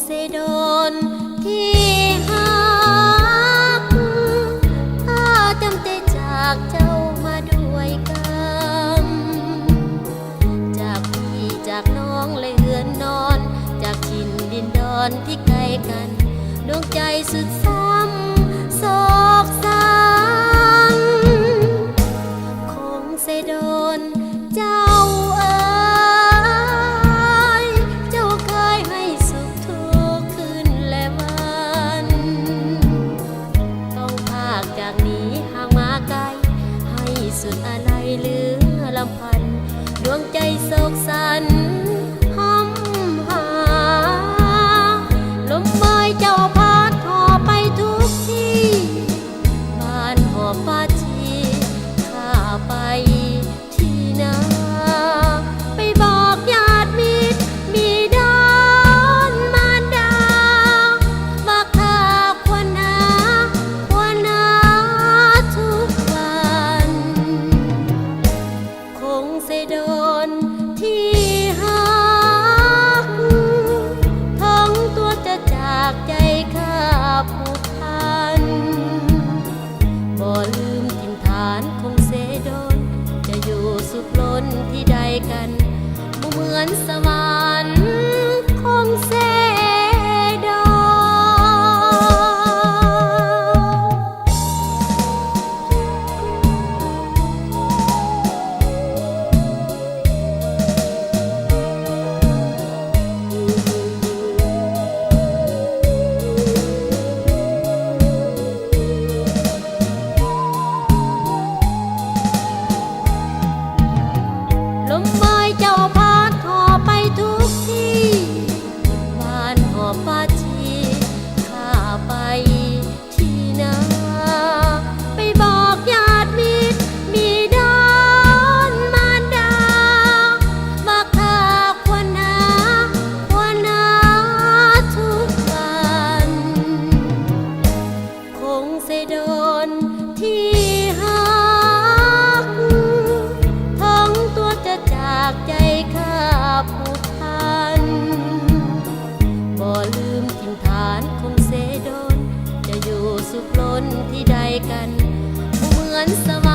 เสดนที่หักถ้าจำใจจากเจ้ามาด้วยกันจากพี่จากน้องเลยเหือนนอนจากถิ่นดินดอนที่ไกลกันดวงใจสุดซ้ำโศกสังคงเสดนเจ้าสุดอะไรเหลือลำพันดวงใจโศกสันห้ำหาลมไม้เจ้าพัดหอบไปทุกที่บ้านหอบฟ้าชีข้าไปที่นาไปบอกญาติมิตรบิดามารดาว่าข้าควรนาทุกวันคงเสดนที่หักท้องตัวจะจากใจข้าผูกพันบ่ลืมถิ่นฐานคงเสดนจะอยู่สุขล้นที่ใดกันเหมือนสวรรค์คงเสดนลมไม้เจ้าพัดหอบไปทุกที่บ้านหอบฟ้าชีข้าไปที่นาไปบอกญาติมิตรบิดามารดาว่าข้าควรนาทุกวันคงเสดนที่หักท้องตัวจะจากใจข้าผูกพันบ่ลืมถิ่นฐานคงเสดนจะอยู่สุขล้นที่ใดกันเหมือนสวรรค์